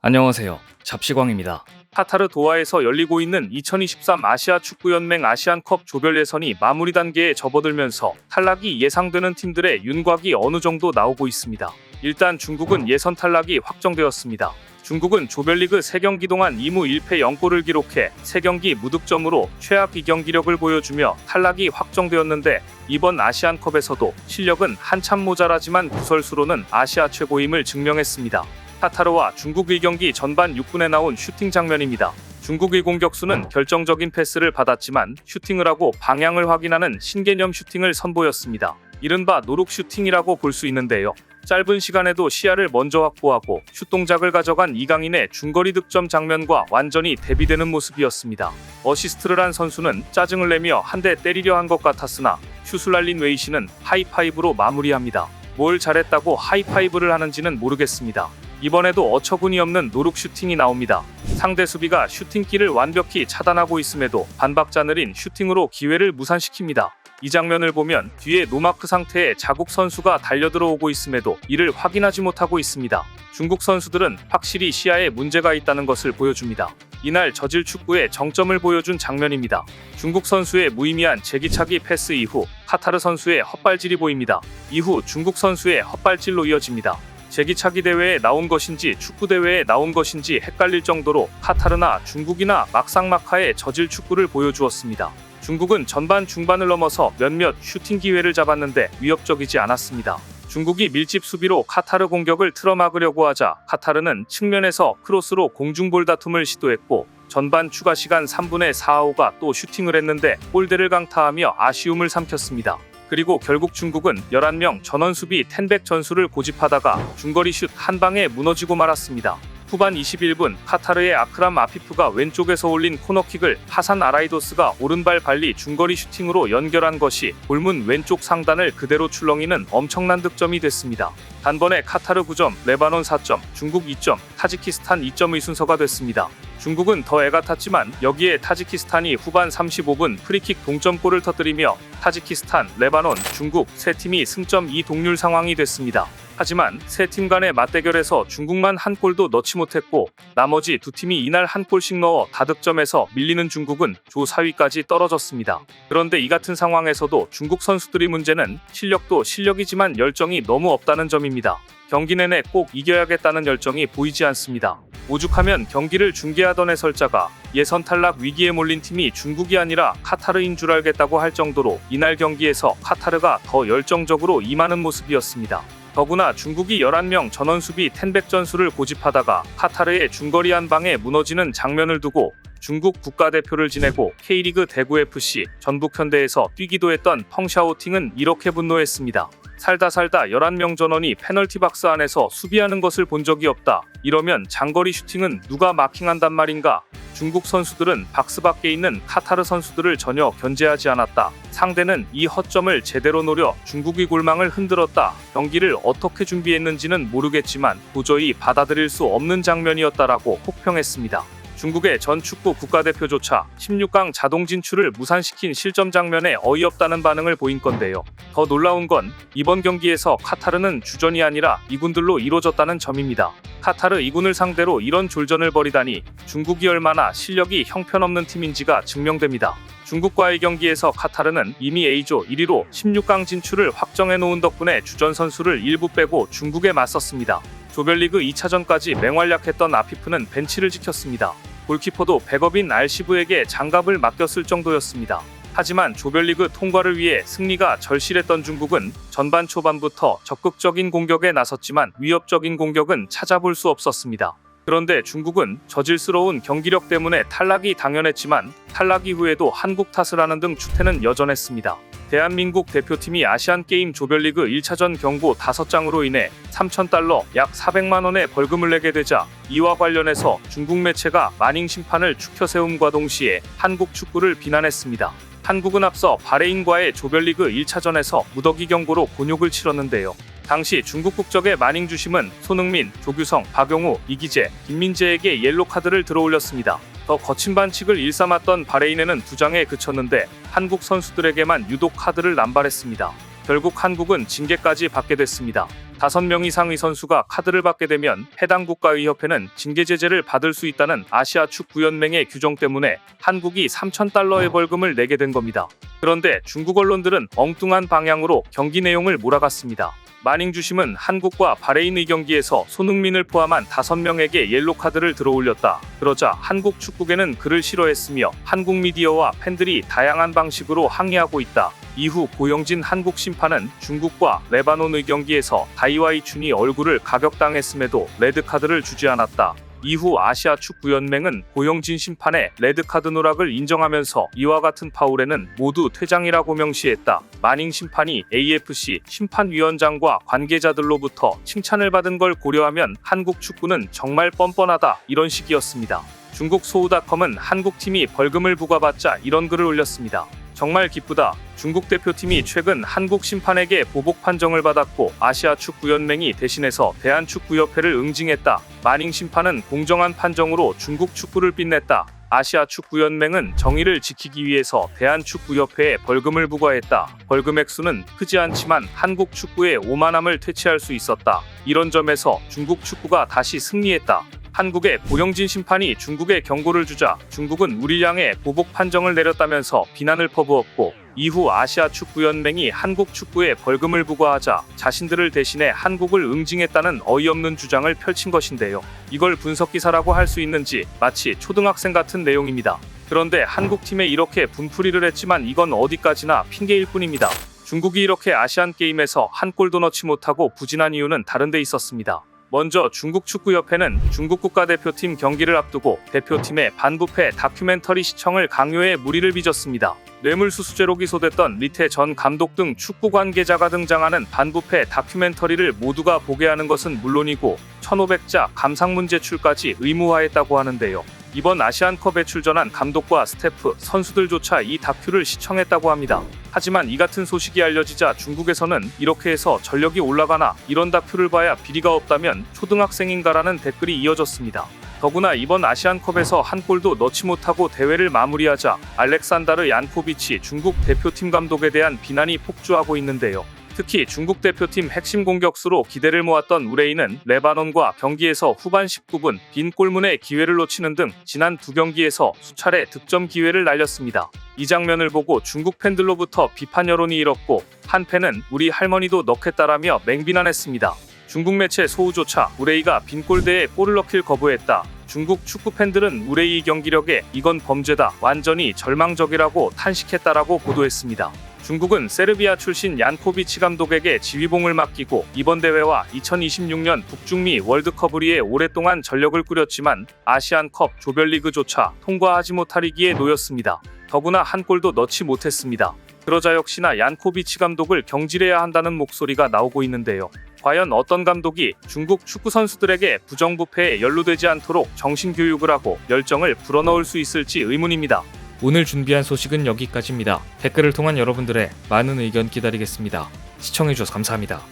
안녕하세요. 잡시광입니다. 카타르 도하에서 열리고 있는 2023 아시아 축구연맹 아시안컵 조별 예선이 마무리 단계에 접어들면서 탈락이 예상되는 팀들의 윤곽이 어느 정도 나오고 있습니다. 일단 중국은 예선 탈락이 확정되었습니다. 중국은 조별리그 3경기 동안 2무 1패 0골을 기록해 3경기 무득점으로 최하 비경기력을 보여주며 탈락이 확정되었는데, 이번 아시안컵에서도 실력은 한참 모자라지만 구설수로는 아시아 최고임을 증명했습니다. 카타르와 중국의 경기 전반 6분에 나온 슈팅 장면입니다. 중국의 공격수는 결정적인 패스를 받았지만 슈팅을 하고 방향을 확인하는 신개념 슈팅을 선보였습니다. 이른바 노룩 슈팅이라고 볼 수 있는데요. 짧은 시간에도 시야를 먼저 확보하고 슛 동작을 가져간 이강인의 중거리 득점 장면과 완전히 대비되는 모습이었습니다. 어시스트를 한 선수는 짜증을 내며 한 대 때리려 한 것 같았으나 슛을 날린 웨이시는 하이파이브로 마무리합니다. 뭘 잘했다고 하이파이브를 하는지는 모르겠습니다. 이번에도 어처구니 없는 노룩 슈팅이 나옵니다. 상대 수비가 슈팅기를 완벽히 차단하고 있음에도 반박자 느린 슈팅으로 기회를 무산시킵니다. 이 장면을 보면 뒤에 노마크 상태의 자국 선수가 달려들어오고 있음에도 이를 확인하지 못하고 있습니다. 중국 선수들은 확실히 시야에 문제가 있다는 것을 보여줍니다. 이날 저질 축구의 정점을 보여준 장면입니다. 중국 선수의 무의미한 제기차기 패스 이후 카타르 선수의 헛발질이 보입니다. 이후 중국 선수의 헛발질로 이어집니다. 제기차기 대회에 나온 것인지 축구 대회에 나온 것인지 헷갈릴 정도로 카타르나 중국이나 막상막하의 저질 축구를 보여주었습니다. 중국은 전반 중반을 넘어서 몇몇 슈팅 기회를 잡았는데 위협적이지 않았습니다. 중국이 밀집 수비로 카타르 공격을 틀어막으려고 하자 카타르는 측면에서 크로스로 공중볼 다툼을 시도했고, 전반 추가 시간 3분의 4호가 또 슈팅을 했는데 골대를 강타하며 아쉬움을 삼켰습니다. 그리고 결국 중국은 11명 전원 수비 텐백 전술을 고집하다가 중거리 슛 한 방에 무너지고 말았습니다. 후반 21분 카타르의 아크람 아피프가 왼쪽에서 올린 코너킥을 하산 아라이도스가 오른발 발리 중거리 슈팅으로 연결한 것이 골문 왼쪽 상단을 그대로 출렁이는 엄청난 득점이 됐습니다. 단번에 카타르 9점, 레바논 4점, 중국 2점, 타지키스탄 2점의 순서가 됐습니다. 중국은 더 애가 탔지만 여기에 타지키스탄이 후반 35분 프리킥 동점골을 터뜨리며 타지키스탄, 레바논, 중국 세 팀이 승점 2동률 상황이 됐습니다. 하지만 세 팀 간의 맞대결에서 중국만 한 골도 넣지 못했고 나머지 두 팀이 이날 한 골씩 넣어 다득점에서 밀리는 중국은 조 4위까지 떨어졌습니다. 그런데 이 같은 상황에서도 중국 선수들의 문제는 실력도 실력이지만 열정이 너무 없다는 점입니다. 경기 내내 꼭 이겨야겠다는 열정이 보이지 않습니다. 오죽하면 경기를 중계하던 해설자가 예선 탈락 위기에 몰린 팀이 중국이 아니라 카타르인 줄 알겠다고 할 정도로 이날 경기에서 카타르가 더 열정적으로 임하는 모습이었습니다. 더구나 중국이 11명 전원 수비 텐백 전술을 고집하다가 카타르의 중거리 한 방에 무너지는 장면을 두고 중국 국가대표를 지내고 K리그 대구FC, 전북현대에서 뛰기도 했던 펑샤오팅은 이렇게 분노했습니다. 살다 11명 전원이 페널티 박스 안에서 수비하는 것을 본 적이 없다. 이러면 장거리 슈팅은 누가 마킹한단 말인가? 중국 선수들은 박스 밖에 있는 카타르 선수들을 전혀 견제하지 않았다. 상대는 이 허점을 제대로 노려 중국의 골망을 흔들었다. 경기를 어떻게 준비했는지는 모르겠지만 도저히 받아들일 수 없는 장면이었다라고 혹평했습니다. 중국의 전 축구 국가대표조차 16강 자동 진출을 무산시킨 실점 장면에 어이없다는 반응을 보인 건데요. 더 놀라운 건 이번 경기에서 카타르는 주전이 아니라 2군들로 이루어졌다는 점입니다. 카타르 2군을 상대로 이런 졸전을 벌이다니 중국이 얼마나 실력이 형편없는 팀인지가 증명됩니다. 중국과의 경기에서 카타르는 이미 A조 1위로 16강 진출을 확정해놓은 덕분에 주전 선수를 일부 빼고 중국에 맞섰습니다. 조별리그 2차전까지 맹활약했던 아피프는 벤치를 지켰습니다. 골키퍼도 백업인 알시브에게 장갑을 맡겼을 정도였습니다. 하지만 조별리그 통과를 위해 승리가 절실했던 중국은 전반 초반부터 적극적인 공격에 나섰지만 위협적인 공격은 찾아볼 수 없었습니다. 그런데 중국은 저질스러운 경기력 때문에 탈락이 당연했지만 탈락 이후에도 한국 탓을 하는 등 추태는 여전했습니다. 대한민국 대표팀이 아시안게임 조별리그 1차전 경고 5장으로 인해 $3,000, 약 400만 원의 벌금을 내게 되자 이와 관련해서 중국 매체가 마닝 심판을 추켜 세움과 동시에 한국 축구를 비난했습니다. 한국은 앞서 바레인과의 조별리그 1차전에서 무더기 경고로 곤욕을 치렀는데요. 당시 중국 국적의 마닝 주심은 손흥민, 조규성, 박용우, 이기재, 김민재에게 옐로 카드를 들어올렸습니다. 더 거친 반칙을 일삼았던 바레인에는 2장에 그쳤는데 한국 선수들에게만 유독 카드를 남발했습니다. 결국 한국은 징계까지 받게 됐습니다. 5명 이상의 선수가 카드를 받게 되면 해당 국가의협회는 징계 제재를 받을 수 있다는 아시아 축구연맹의 규정 때문에 한국이 3,000달러의 벌금을 내게 된 겁니다. 그런데 중국 언론들은 엉뚱한 방향으로 경기 내용을 몰아갔습니다. 마닝 주심은 한국과 바레인의 경기에서 손흥민을 포함한 5명에게 옐로 카드를 들어올렸다. 그러자 한국 축구계는 그를 싫어했으며 한국 미디어와 팬들이 다양한 방식으로 항의하고 있다. 이후 고영진 한국 심판은 중국과 레바논의 경기에서 다이와이춘이 얼굴을 가격당했음에도 레드카드를 주지 않았다. 이후 아시아 축구연맹은 고영진 심판의 레드카드 누락을 인정하면서 이와 같은 파울에는 모두 퇴장이라고 명시했다. 마닝 심판이 AFC 심판위원장과 관계자들로부터 칭찬을 받은 걸 고려하면 한국 축구는 정말 뻔뻔하다, 이런 식이었습니다. 중국 소우닷컴은 한국팀이 벌금을 부과받자 이런 글을 올렸습니다. 정말 기쁘다. 중국 대표팀이 최근 한국 심판에게 보복 판정을 받았고 아시아 축구연맹이 대신해서 대한축구협회를 응징했다. 마닝 심판은 공정한 판정으로 중국 축구를 빛냈다. 아시아 축구연맹은 정의를 지키기 위해서 대한축구협회에 벌금을 부과했다. 벌금 액수는 크지 않지만 한국 축구의 오만함을 퇴치할 수 있었다. 이런 점에서 중국 축구가 다시 승리했다. 한국의 고영진 심판이 중국에 경고를 주자 중국은 우리 향해 보복 판정을 내렸다면서 비난을 퍼부었고, 이후 아시아 축구연맹이 한국 축구에 벌금을 부과하자 자신들을 대신해 한국을 응징했다는 어이없는 주장을 펼친 것인데요. 이걸 분석기사라고 할 수 있는지 마치 초등학생 같은 내용입니다. 그런데 한국팀에 이렇게 분풀이를 했지만 이건 어디까지나 핑계일 뿐입니다. 중국이 이렇게 아시안게임에서 한 골도 넣지 못하고 부진한 이유는 다른 데 있었습니다. 먼저 중국 축구협회는 중국 국가대표팀 경기를 앞두고 대표팀의 반부패 다큐멘터리 시청을 강요해 무리를 빚었습니다. 뇌물수수죄로 기소됐던 리태 전 감독 등 축구 관계자가 등장하는 반부패 다큐멘터리를 모두가 보게 하는 것은 물론이고 1,500자 감상문 제출까지 의무화했다고 하는데요. 이번 아시안컵에 출전한 감독과 스태프, 선수들조차 이 다큐를 시청했다고 합니다. 하지만 이 같은 소식이 알려지자 중국에서는 이렇게 해서 전력이 올라가나, 이런 다큐를 봐야 비리가 없다면 초등학생인가라는 댓글이 이어졌습니다. 더구나 이번 아시안컵에서 한 골도 넣지 못하고 대회를 마무리하자 알렉산다르 얀코비치 중국 대표팀 감독에 대한 비난이 폭주하고 있는데요. 특히 중국 대표팀 핵심 공격수로 기대를 모았던 우레이는 레바논과 경기에서 후반 19분 빈 골문에 기회를 놓치는 등 지난 2경기에서 수차례 득점 기회를 날렸습니다. 이 장면을 보고 중국 팬들로부터 비판 여론이 일었고, 한 팬은 우리 할머니도 넣겠다라며 맹비난했습니다. 중국 매체 소우조차 우레이가 빈 골대에 골을 넣길 거부했다. 중국 축구 팬들은 우레이 경기력에 이건 범죄다, 완전히 절망적이라고 탄식했다라고 보도했습니다. 중국은 세르비아 출신 얀코비치 감독에게 지휘봉을 맡기고 이번 대회와 2026년 북중미 월드컵을 위해 오랫동안 전력을 꾸렸지만 아시안컵 조별리그조차 통과하지 못할 위기에 놓였습니다. 더구나 한 골도 넣지 못했습니다. 그러자 역시나 얀코비치 감독을 경질해야 한다는 목소리가 나오고 있는데요. 과연 어떤 감독이 중국 축구 선수들에게 부정부패에 연루되지 않도록 정신교육을 하고 열정을 불어넣을 수 있을지 의문입니다. 오늘 준비한 소식은 여기까지입니다. 댓글을 통한 여러분들의 많은 의견 기다리겠습니다. 시청해주셔서 감사합니다.